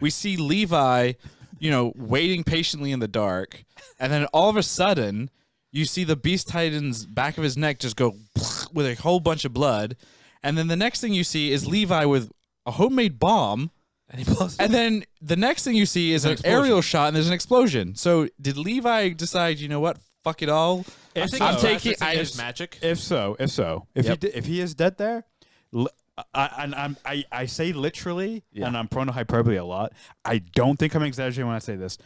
we see Levi, waiting patiently in the dark, and then all of a sudden, you see the Beast Titan's back of his neck just go with a whole bunch of blood, and then the next thing you see is Levi with a homemade bomb, and then the next thing you see is an aerial shot, and there's an explosion. So did Levi decide, you know what, fuck it all? I'm taking his magic. If he is dead there, I say literally, and I'm prone to hyperbole a lot. I don't think I'm exaggerating when I say this.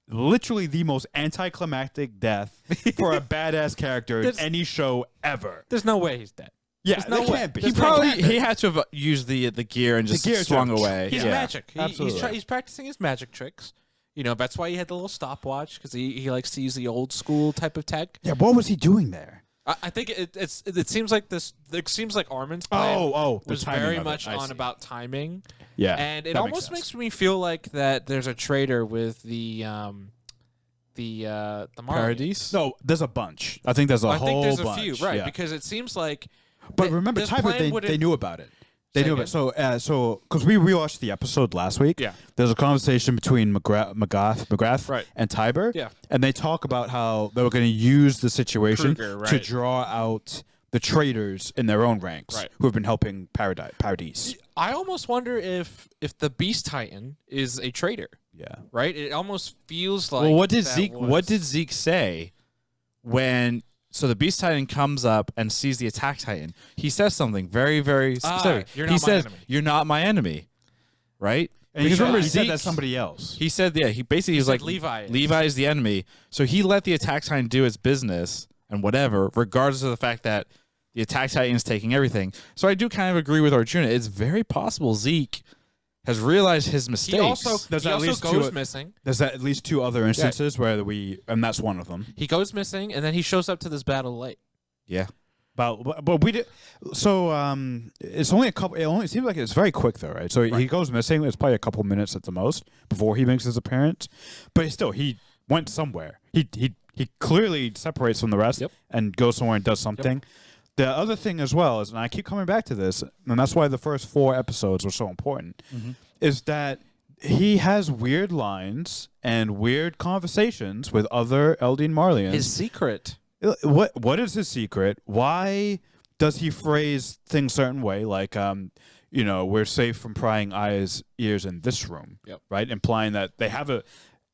Literally the most anticlimactic death for a badass character in any show ever. There's no way he's dead. Yeah, there can't be. He had to have used the gear and just swung away. He's magic. Absolutely. He's practicing his magic tricks. That's why he had the little stopwatch, because he likes to use the old school type of tech. Yeah, what was he doing there? I think it seems like this. It seems like Armin's plan was very much on about timing. Yeah, and it almost makes me feel like that there's a traitor with the Paradise. No, there's a bunch. I think there's a whole bunch. I think there's a few, right? Yeah. Because it seems like. But remember, they knew about it. They knew about it. So because we rewatched the episode last week, there's a conversation between McGrath and Tiber, and they talk about how they were going to use the situation to draw out the traitors in their own ranks who have been helping Paradise. I almost wonder if the Beast Titan is a traitor. Yeah, right. It almost feels like. Well, what did Zeke say when? So the Beast Titan comes up and sees the Attack Titan. He says something very, very specific. He says, "You're not my enemy," right? And because remember, Zeke said that's somebody else. He said, "Yeah." He basically was like, "Levi is the enemy." So he let the Attack Titan do its business and whatever, regardless of the fact that the Attack Titan is taking everything. So I do kind of agree with Arjuna. It's very possible Zeke has realized his mistakes. He also goes missing. There's at least two other instances where and that's one of them. He goes missing, and then he shows up to this battle late. Yeah. But we did. So it's only a couple. It seems like it's very quick though, right? So he goes missing. It's probably a couple minutes at the most before he makes his appearance. But still, he went somewhere. He clearly separates from the rest and goes somewhere and does something. Yep. The other thing as well is, and I keep coming back to this, and that's why the first 4 episodes were so important, is that he has weird lines and weird conversations with other Eldian Marlians. His secret. What is his secret? Why does he phrase things a certain way? Like, we're safe from prying eyes, ears in this room, right? Implying that they have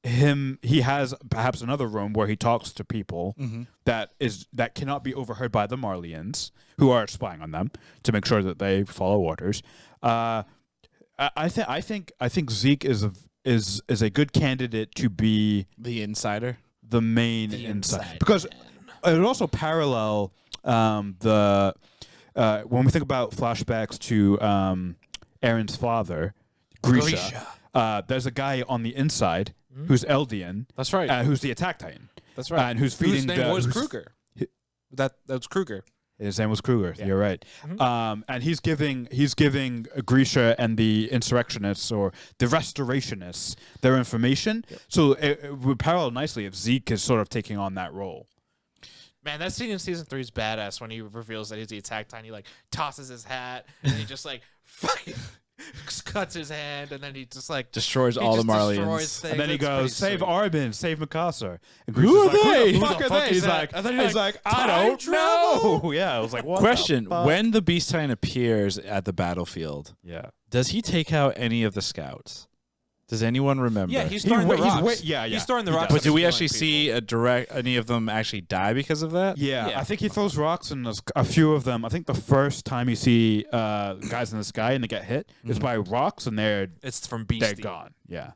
he has perhaps another room where he talks to people that cannot be overheard by the Marlians who are spying on them to make sure that they follow orders. I think Zeke is a good candidate to be the insider, the main insider, because it would also parallel when we think about flashbacks to Aaron's father, Grisha. There's a guy on the inside who's Eldian. That's right. Who's the Attack Titan. That's right. And who's feeding. His name was Kruger. That was Kruger. His name was Kruger. Yeah. You're right. And he's giving Grisha and the insurrectionists or the restorationists their information. Yep. So it would parallel nicely if Zeke is sort of taking on that role. Man, that scene in season 3 is badass when he reveals that he's the Attack Titan. He tosses his hat and he just fucking cuts his hand, and then he just destroys all the Marlians. And then he goes, "Save Armin, save Makassar." And who are they? Who the fuck are they? He's like, I don't know. Yeah, I was like, what? Question: when the Beast Titan appears at the battlefield, does he take out any of the scouts? Does anyone remember? Yeah, he's throwing the rocks. He's throwing the rocks. But do we actually see any of them actually die because of that? Yeah, I think he throws rocks, and a few of them. I think the first time you see guys in the sky and they get hit is by rocks, and it's from Beastie. They're gone. Yeah.